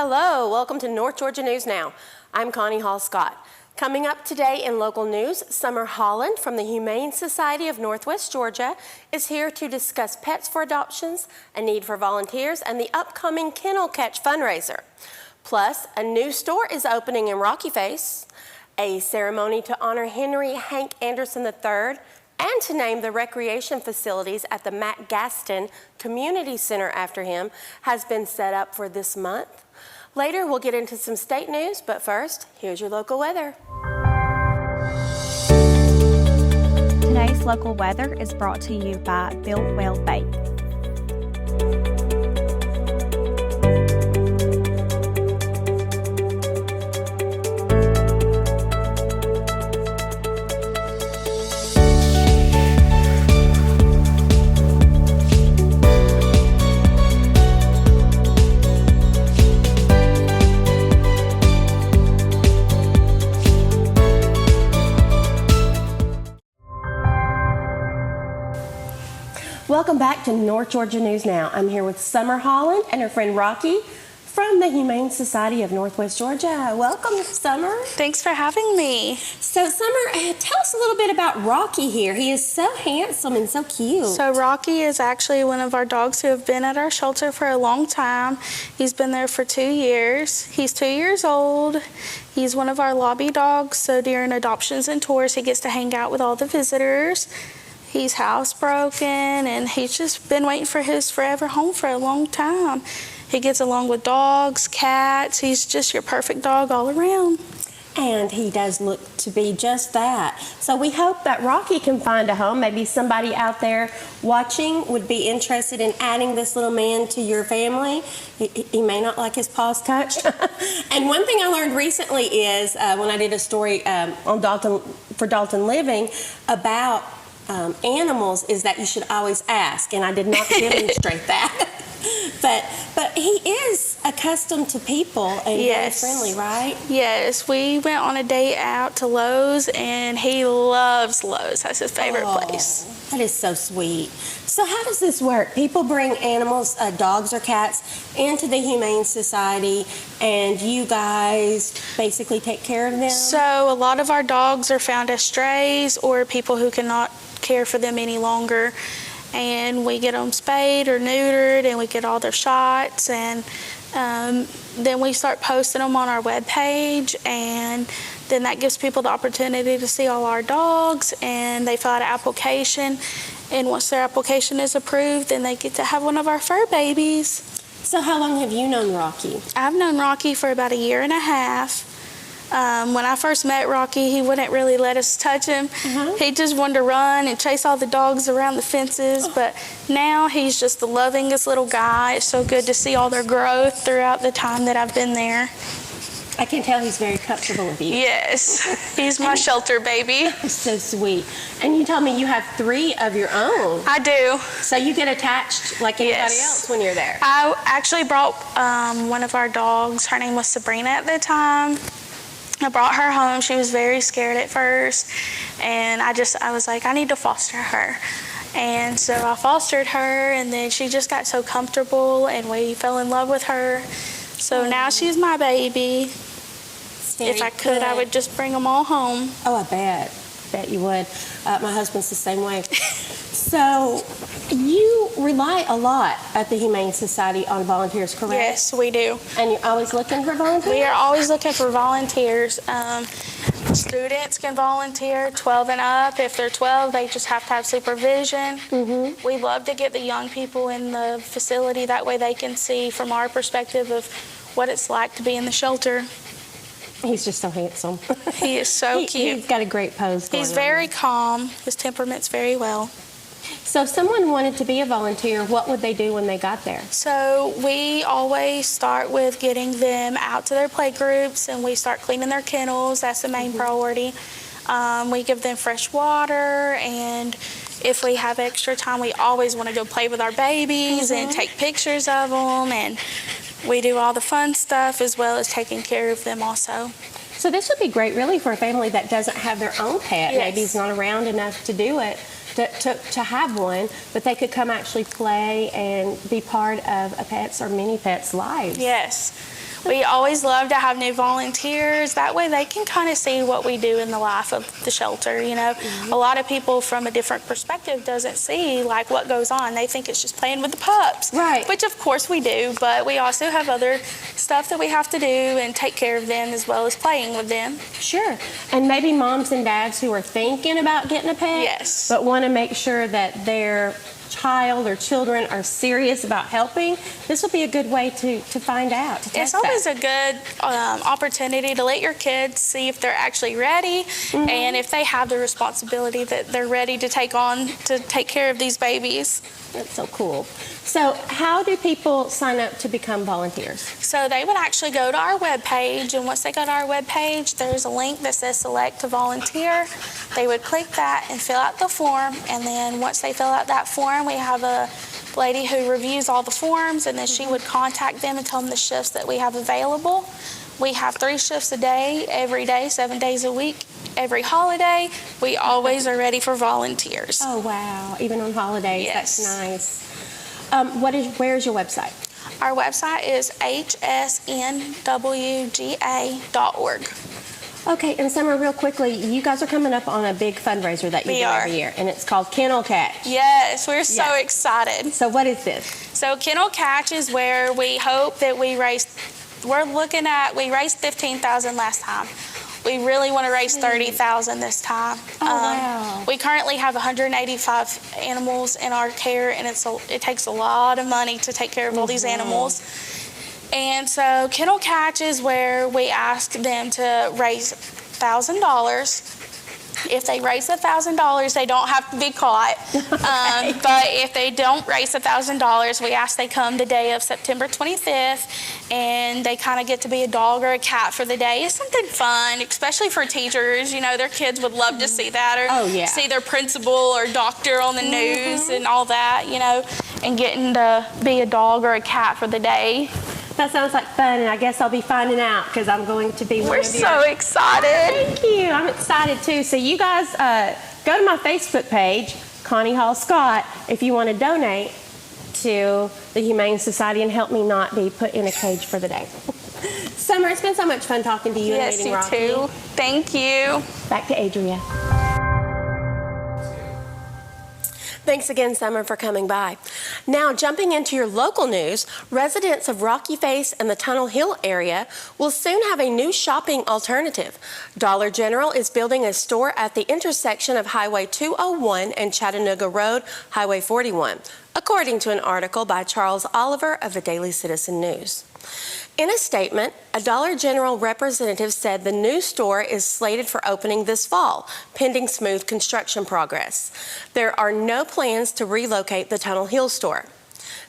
Hello, welcome to North Georgia News Now. I'm Connie Hall Scott. Coming up today in local news, Summer Holland from the Humane Society of Northwest Georgia is here to discuss pets for adoptions, a need for volunteers, and the upcoming Kennel Catch fundraiser. Plus, a new store is opening in Rocky Face, a ceremony to honor Henry Hank Anderson III, and to name the recreation facilities at the Matt Gaston Community Center after him has been set up for this month. Later, we'll get into some state news, but first, here's your local weather. Today's local weather is brought to you by Built Well Bake. Welcome back to North Georgia News Now. I'm here with Summer Holland and her friend Rocky from the Humane Society of Northwest Georgia. Welcome, Summer. Thanks for having me. So, Summer, tell us a little bit about Rocky here. He is so handsome and so cute. So Rocky is actually one of our dogs who have been at our shelter for a long time. He's been there for 2 years. He's 2 years old. He's one of our lobby dogs, so during adoptions and tours, he gets to hang out with all the visitors. He's housebroken, and he's just been waiting for his forever home for a long time. He gets along with dogs, cats. He's just your perfect dog all around. And he does look to be just that. So we hope that Rocky can find a home. Maybe somebody out there watching would be interested in adding this little man to your family. He may not like his paws touched. And one thing I learned recently is when I did a story on Dalton Living about animals is that you should always ask, and I did not demonstrate that. But he is accustomed to people and Yes. very friendly, right? Yes, we went on a date out to Lowe's, and he loves Lowe's. That's his favorite place. That is so sweet. So how does this work? People bring animals, dogs or cats, into the Humane Society, and you guys basically take care of them? So a lot of our dogs are found as strays or people who cannot care for them any longer, and we get them spayed or neutered, and we get all their shots, and then we start posting them on our webpage, and then that gives people the opportunity to see all our dogs, and they fill out an application, and once their application is approved, then they get to have one of our fur babies. So how long have you known Rocky? I've known Rocky for about 1.5 years. When I first met Rocky, he wouldn't really let us touch him. He just wanted to run and chase all the dogs around the fences, but now he's just the lovingest little guy. It's so good to see all their growth throughout the time that I've been there. I can tell he's very comfortable with you. Yes, he's my shelter baby. So sweet. And you told me you have 3 of your own. I do. So you get attached like anybody else when you're there. I actually brought one of our dogs. Her name was Sabrina at the time. I brought her home. She was very scared at first, and I was like, I need to foster her. And so I fostered her, and then she just got so comfortable, and we fell in love with her. So now she's my baby. If I could, I would just bring them all home. Oh, I bet you would. My husband's the same way. So you rely a lot at the Humane Society on volunteers, correct? Yes, we do. And you're always looking for volunteers? We are always looking for volunteers. Students can volunteer, 12 and up. If they're 12, they just have to have supervision. We love to get the young people in the facility. That way they can see from our perspective of what it's like to be in the shelter. He's just so handsome. He is so cute. He's got a great pose going He's on. very calm. His temperament's very well. So if someone wanted to be a volunteer, what would they do when they got there? So we always start with getting them out to their play groups, and we start cleaning their kennels. That's the main priority. We give them fresh water, and if we have extra time, we always want to go play with our babies and take pictures of them, and we do all the fun stuff as well as taking care of them also. So this would be great really for a family that doesn't have their own pet. Yes. Maybe he's not around enough to do it. to have one, but they could come actually play and be part of a pet's or mini pet's lives. Yes. We always love to have new volunteers. That way they can kind of see what we do in the life of the shelter. You know, a lot of people from a different perspective doesn't see like what goes on. They think it's just playing with the pups. Right. Which of course we do, but we also have other stuff that we have to do and take care of them as well as playing with them. Sure. And maybe moms and dads who are thinking about getting a pet, Yes. but want to make sure that their child or children are serious about helping, this will be a good way to find out. To It's test always that. a good opportunity to let your kids see if they're actually ready and if they have the responsibility that they're ready to take on to take care of these babies. That's so cool. So how do people sign up to become volunteers? So they would actually go to our webpage, and once they go to our webpage, there's a link that says select to volunteer. They would click that and fill out the form, and then once they fill out that form, we have a lady who reviews all the forms, and then she would contact them and tell them the shifts that we have available. We have 3 shifts a day, every day, 7 days a week. Every holiday, we always are ready for volunteers. Oh, wow. Even on holidays. Yes. That's nice. Where's your website? Our website is hsnwga.org. Okay, and Summer, real quickly, you guys are coming up on a big fundraiser that you We do are. every year, and it's called Kennel Catch. Yes, we're so Yes. excited. So what is this? So Kennel Catch is where we hope that we raised $15,000 last time. We really want to raise $30,000 this time. Oh, wow. We currently have 185 animals in our care, and it takes a lot of money to take care of all these animals. And so Kennel Catch is where we ask them to raise $1,000. If they raise $1,000, they don't have to be caught. But if they don't raise $1,000, we ask they come the day of September 25th, and they kind of get to be a dog or a cat for the day. It's something fun, especially for teachers. You know, their kids would love to see that, or Oh, yeah. see their principal or doctor on the news and all that, you know, and getting to be a dog or a cat for the day. That sounds like fun, and I guess I'll be finding out because I'm going to be one We're of your... so excited. Thank you. I'm excited too. So you guys go to my Facebook page, Connie Hall Scott, if you want to donate to the Humane Society and help me not be put in a cage for the day. Summer, it's been so much fun talking to you and Yes, meeting you Rocky. too. Thank you. Back to Adria. Thanks again, Summer, for coming by. Now, jumping into your local news, residents of Rocky Face and the Tunnel Hill area will soon have a new shopping alternative. Dollar General is building a store at the intersection of Highway 201 and Chattanooga Road, Highway 41, according to an article by Charles Oliver of the Daily Citizen News. In a statement, a Dollar General representative said the new store is slated for opening this fall, pending smooth construction progress. There are no plans to relocate the Tunnel Hill store.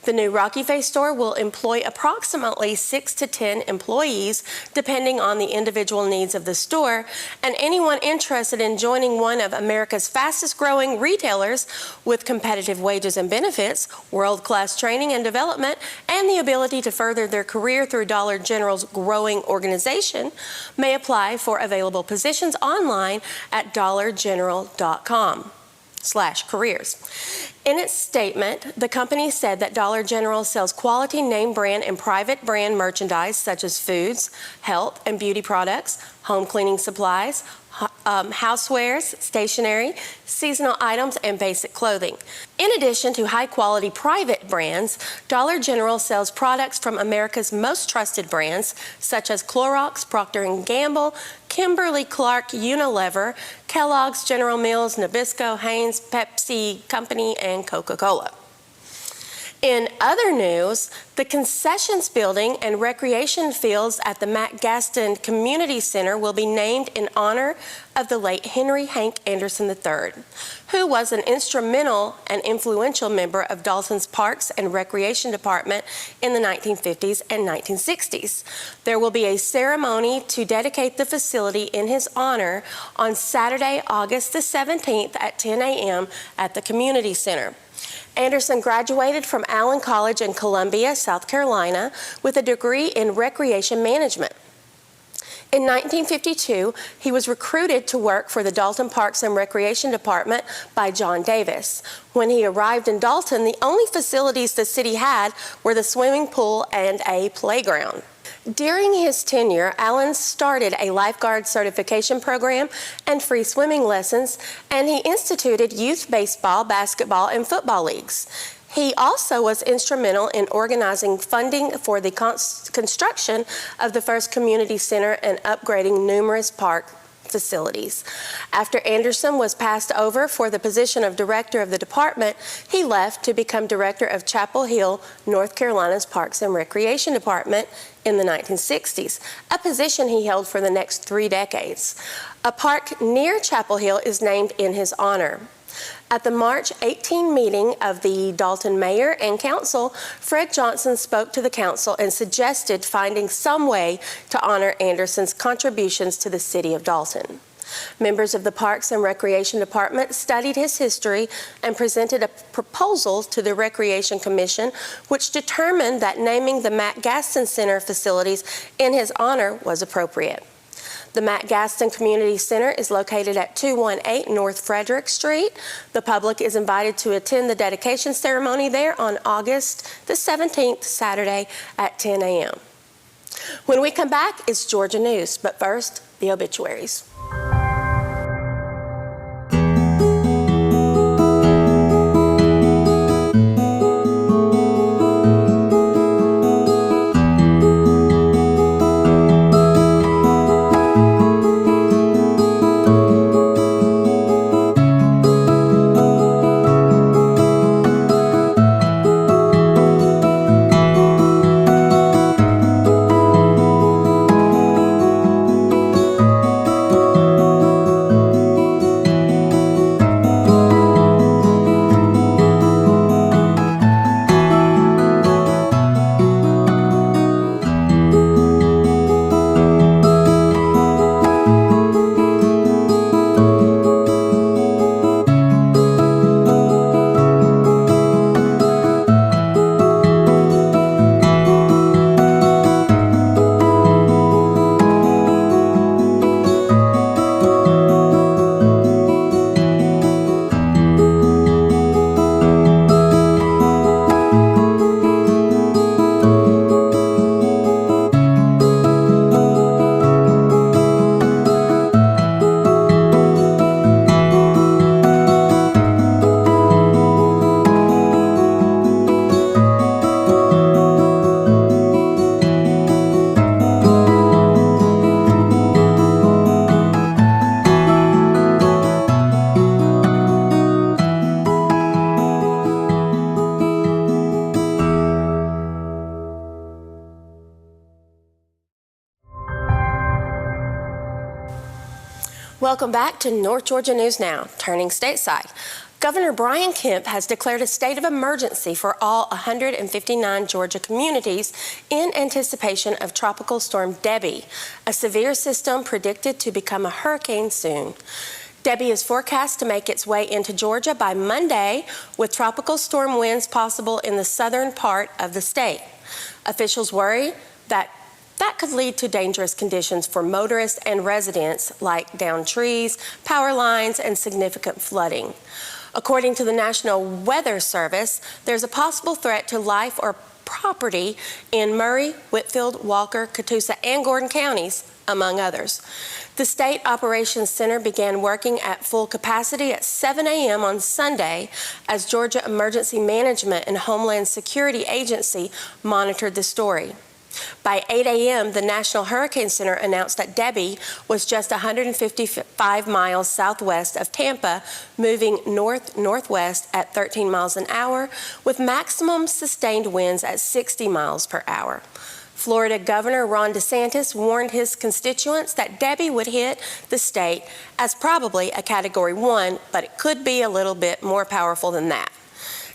The new Rocky Face store will employ approximately 6 to 10 employees, depending on the individual needs of the store, and anyone interested in joining one of America's fastest growing retailers with competitive wages and benefits, world-class training and development, and the ability to further their career through Dollar General's growing organization may apply for available positions online at dollargeneral.com/careers. In its statement, the company said that Dollar General sells quality name brand and private brand merchandise such as foods, health and beauty products, home cleaning supplies, housewares, stationery, seasonal items, and basic clothing. In addition to high-quality private brands, Dollar General sells products from America's most trusted brands, such as Clorox, Procter & Gamble, Kimberly-Clark, Unilever, Kellogg's, General Mills, Nabisco, Heinz, Pepsi Company, and Coca-Cola. In other news, the concessions building and recreation fields at the Matt Gaston Community Center will be named in honor of the late Henry Hank Anderson III, who was an instrumental and influential member of Dalton's Parks and Recreation Department in the 1950s and 1960s. There will be a ceremony to dedicate the facility in his honor on Saturday, August the 17th at 10 a.m. at the Community Center. Anderson graduated from Allen College in Columbia, South Carolina, with a degree in recreation management. In 1952, he was recruited to work for the Dalton Parks and Recreation Department by John Davis. When he arrived in Dalton, the only facilities the city had were the swimming pool and a playground. During his tenure, Allen started a lifeguard certification program and free swimming lessons, and he instituted youth baseball, basketball, and football leagues. He also was instrumental in organizing funding for the construction of the first community center and upgrading numerous park facilities. After Anderson was passed over for the position of director of the department, he left to become director of Chapel Hill, North Carolina's Parks and Recreation Department in the 1960s, a position he held for the next 3 decades. A park near Chapel Hill is named in his honor. At the March 18 meeting of the Dalton Mayor and Council, Fred Johnson spoke to the council and suggested finding some way to honor Anderson's contributions to the city of Dalton. Members of the Parks and Recreation Department studied his history and presented a proposal to the Recreation Commission, which determined that naming the Matt Gaston Center facilities in his honor was appropriate. The Matt Gaston Community Center is located at 218 North Frederick Street. The public is invited to attend the dedication ceremony there on August the 17th, Saturday at 10 a.m. When we come back, it's Georgia News, but first, the obituaries. Welcome back to North Georgia News Now, turning stateside. Governor Brian Kemp has declared a state of emergency for all 159 Georgia communities in anticipation of Tropical Storm Debbie, a severe system predicted to become a hurricane soon. Debbie is forecast to make its way into Georgia by Monday, with tropical storm winds possible in the southern part of the state. Officials worry that could lead to dangerous conditions for motorists and residents, like downed trees, power lines, and significant flooding. According to the National Weather Service, there's a possible threat to life or property in Murray, Whitfield, Walker, Catoosa, and Gordon counties, among others. The State Operations Center began working at full capacity at 7 a.m. on Sunday as Georgia Emergency Management and Homeland Security Agency monitored the story. By 8 a.m., the National Hurricane Center announced that Debbie was just 155 miles southwest of Tampa, moving north-northwest at 13 miles an hour, with maximum sustained winds at 60 miles per hour. Florida Governor Ron DeSantis warned his constituents that Debbie would hit the state as probably a Category 1, but it could be a little bit more powerful than that.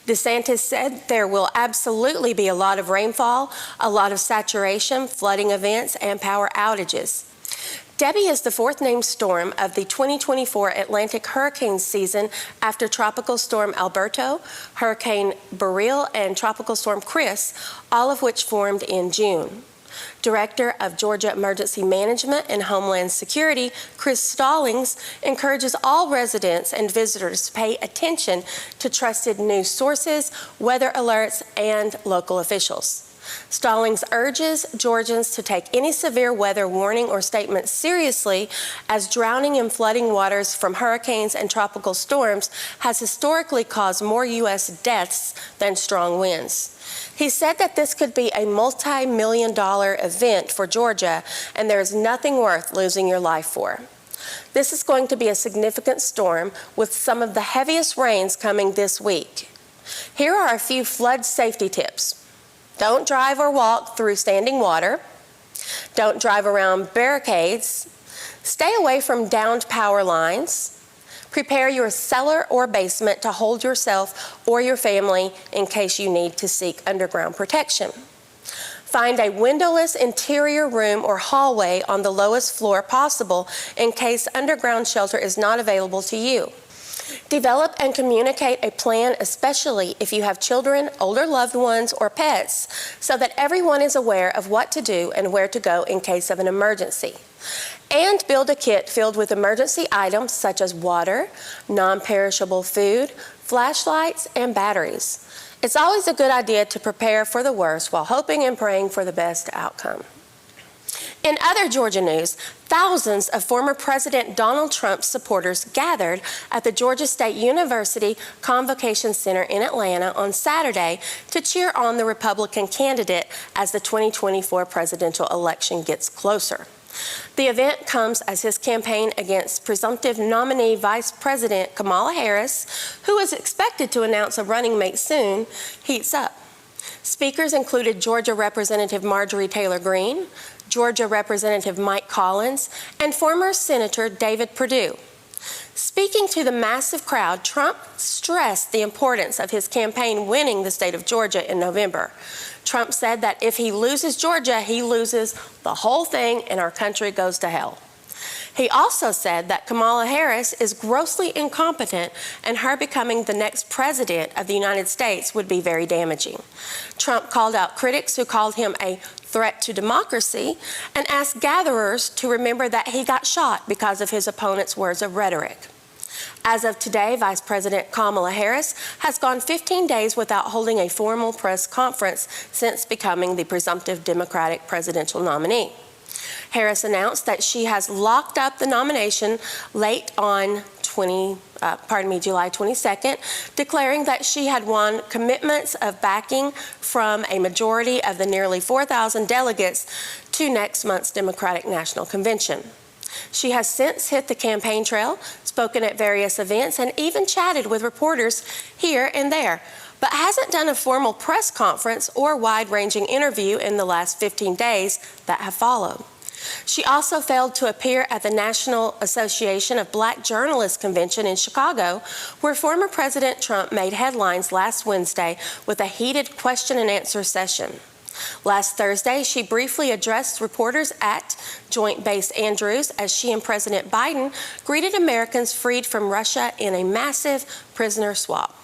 DeSantis said there will absolutely be a lot of rainfall, a lot of saturation, flooding events, and power outages. Debbie is the fourth named storm of the 2024 Atlantic hurricane season after Tropical Storm Alberto, Hurricane Beryl, and Tropical Storm Chris, all of which formed in June. Director of Georgia Emergency Management and Homeland Security, Chris Stallings, encourages all residents and visitors to pay attention to trusted news sources, weather alerts, and local officials. Stallings urges Georgians to take any severe weather warning or statement seriously, as drowning and flooding waters from hurricanes and tropical storms has historically caused more U.S. deaths than strong winds. He said that this could be a multi-million-dollar event for Georgia, and there is nothing worth losing your life for. This is going to be a significant storm with some of the heaviest rains coming this week. Here are a few flood safety tips. Don't drive or walk through standing water. Don't drive around barricades. Stay away from downed power lines. Prepare your cellar or basement to hold yourself or your family in case you need to seek underground protection. Find a windowless interior room or hallway on the lowest floor possible in case underground shelter is not available to you. Develop and communicate a plan, especially if you have children, older loved ones, or pets, so that everyone is aware of what to do and where to go in case of an emergency. And build a kit filled with emergency items such as water, non-perishable food, flashlights, and batteries. It's always a good idea to prepare for the worst while hoping and praying for the best outcome. In other Georgia news, thousands of former President Donald Trump supporters gathered at the Georgia State University Convocation Center in Atlanta on Saturday to cheer on the Republican candidate as the 2024 presidential election gets closer. The event comes as his campaign against presumptive nominee Vice President Kamala Harris, who is expected to announce a running mate soon, heats up. Speakers included Georgia Representative Marjorie Taylor Greene, Georgia Representative Mike Collins, and former Senator David Perdue. Speaking to the massive crowd, Trump stressed the importance of his campaign winning the state of Georgia in November. Trump said that if he loses Georgia, he loses the whole thing and our country goes to hell. He also said that Kamala Harris is grossly incompetent and her becoming the next president of the United States would be very damaging. Trump called out critics who called him a threat to democracy and asked gatherers to remember that he got shot because of his opponent's words of rhetoric. As of today, Vice President Kamala Harris has gone 15 days without holding a formal press conference since becoming the presumptive Democratic presidential nominee. Harris announced that she has locked up the nomination late on July 22nd, declaring that she had won commitments of backing from a majority of the nearly 4,000 delegates to next month's Democratic National Convention. She has since hit the campaign trail, spoken at various events, and even chatted with reporters here and there, but hasn't done a formal press conference or wide-ranging interview in the last 15 days that have followed. She also failed to appear at the National Association of Black Journalists Convention in Chicago, where former President Trump made headlines last Wednesday with a heated question and answer session. Last Thursday, she briefly addressed reporters at Joint Base Andrews as she and President Biden greeted Americans freed from Russia in a massive prisoner swap.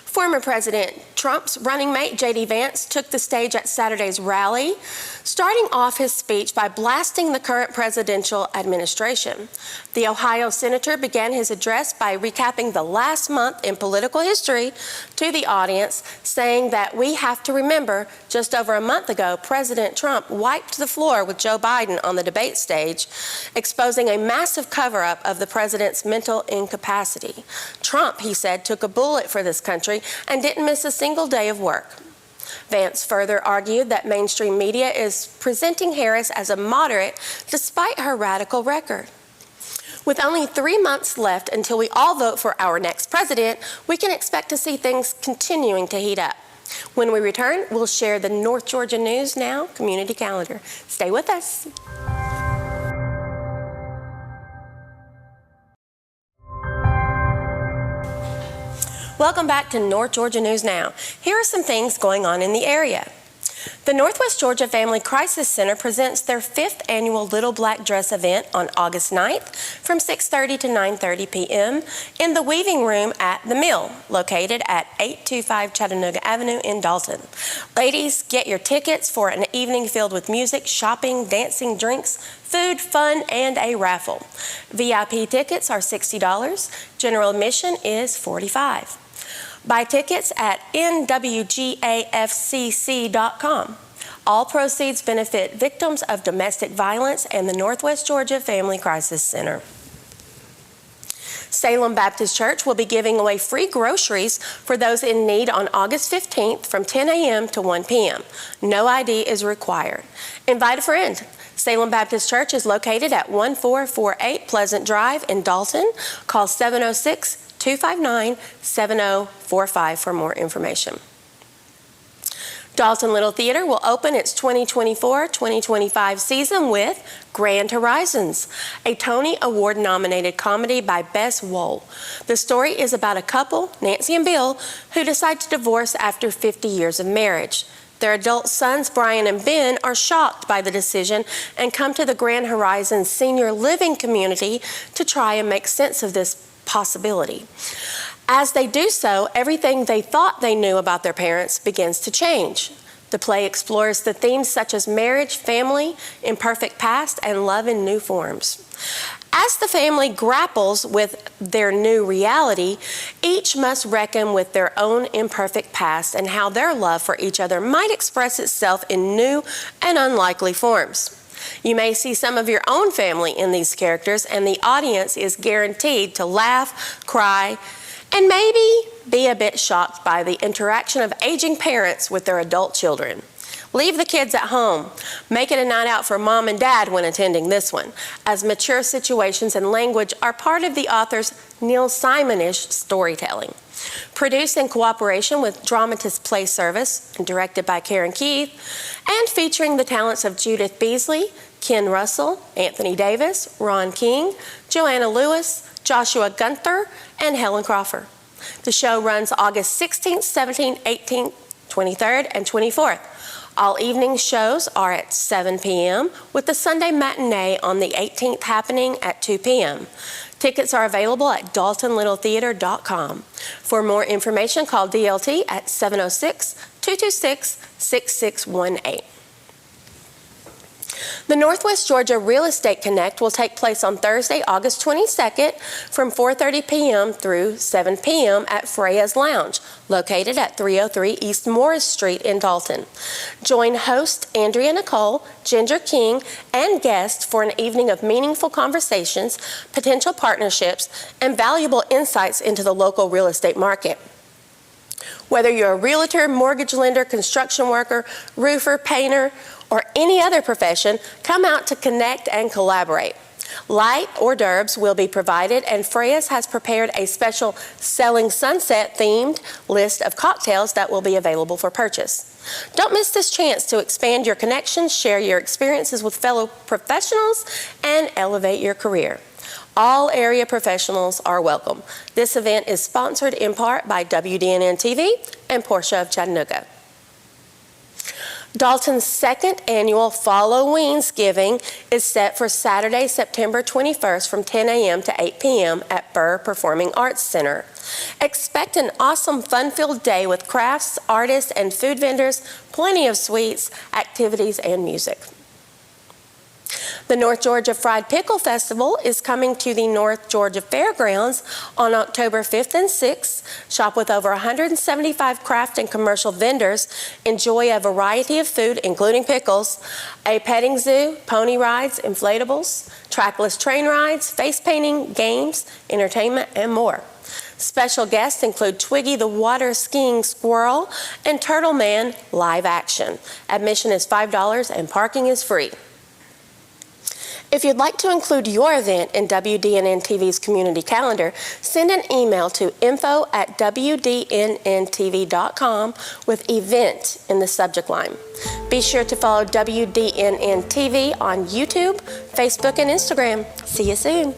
Former President Trump's running mate, J.D. Vance, took the stage at Saturday's rally, starting off his speech by blasting the current presidential administration. The Ohio senator began his address by recapping the last month in political history to the audience, saying that we have to remember just over a month ago, President Trump wiped the floor with Joe Biden on the debate stage, exposing a massive cover-up of the president's mental incapacity. Trump, he said, took a bullet for this country and didn't miss a single day of work. Vance further argued that mainstream media is presenting Harris as a moderate despite her radical record. With only 3 months left until we all vote for our next president, we can expect to see things continuing to heat up. When we return, we'll share the North Georgia News Now community calendar. Stay with us. Welcome back to North Georgia News Now. Here are some things going on in the area. The Northwest Georgia Family Crisis Center presents their 5th annual Little Black Dress event on August 9th from 6:30 to 9:30 p.m. in the Weaving Room at The Mill, located at 825 Chattanooga Avenue in Dalton. Ladies, get your tickets for an evening filled with music, shopping, dancing, drinks, food, fun, and a raffle. VIP tickets are $60. General admission is $45. Buy tickets at nwgafcc.com. All proceeds benefit victims of domestic violence and the Northwest Georgia Family Crisis Center. Salem Baptist Church will be giving away free groceries for those in need on August 15th from 10 a.m. to 1 p.m. No ID is required. Invite a friend. Salem Baptist Church is located at 1448 Pleasant Drive in Dalton. Call 706-259-7045 for more information. Dalton Little Theater will open its 2024-2025 season with Grand Horizons, a Tony Award-nominated comedy by Bess Wohl. The story is about a couple, Nancy and Bill, who decide to divorce after 50 years of marriage. Their adult sons, Brian and Ben, are shocked by the decision and come to the Grand Horizons senior living community to try and make sense of this possibility. As they do so, everything they thought they knew about their parents begins to change. The play explores the themes such as marriage, family, imperfect past, and love in new forms. As the family grapples with their new reality, each must reckon with their own imperfect past and how their love for each other might express itself in new and unlikely forms. You may see some of your own family in these characters, and the audience is guaranteed to laugh, cry, and maybe be a bit shocked by the interaction of aging parents with their adult children. Leave the kids at home. Make it a night out for mom and dad when attending this one, as mature situations and language are part of the author's Neil Simonish storytelling. Produced in cooperation with Dramatist Play Service and directed by Karen Keith, and featuring the talents of Judith Beasley, Ken Russell, Anthony Davis, Ron King, Joanna Lewis, Joshua Gunther, and Helen Crawford. The show runs August 16th, 17th, 18th, 23rd, and 24th. All evening shows are at 7 p.m., with the Sunday matinee on the 18th happening at 2 p.m. Tickets are available at daltonlittletheater.com. For more information, call DLT at 706-226-6618. The Northwest Georgia Real Estate Connect will take place on Thursday, August 22nd from 4:30 p.m. through 7 p.m. at Freya's Lounge, located at 303 East Morris Street in Dalton. Join host Andrea Nicole, Ginger King, and guests for an evening of meaningful conversations, potential partnerships, and valuable insights into the local real estate market. Whether you're a realtor, mortgage lender, construction worker, roofer, painter, or any other profession, come out to connect and collaborate. Light hors d'oeuvres will be provided, and Freya's has prepared a special Selling Sunset themed list of cocktails that will be available for purchase. Don't miss this chance to expand your connections, share your experiences with fellow professionals, and elevate your career. All area professionals are welcome. This event is sponsored in part by WDNN-TV and Porsche of Chattanooga. Dalton's second annual Followeensgiving is set for Saturday, September 21st from 10 a.m. to 8 p.m. at Burr Performing Arts Center. Expect an awesome, fun-filled day with crafts, artists, and food vendors, plenty of sweets, activities, and music. The North Georgia Fried Pickle Festival is coming to the North Georgia Fairgrounds on October 5th and 6th. Shop with over 175 craft and commercial vendors. Enjoy a variety of food, including pickles, a petting zoo, pony rides, inflatables, trackless train rides, face painting, games, entertainment, and more. Special guests include Twiggy the water skiing squirrel and Turtle Man live action. Admission is $5 and parking is free. If you'd like to include your event in WDNN-TV's community calendar, send an email to info@WDNNTV.com with event in the subject line. Be sure to follow WDNN-TV on YouTube, Facebook, and Instagram. See you soon.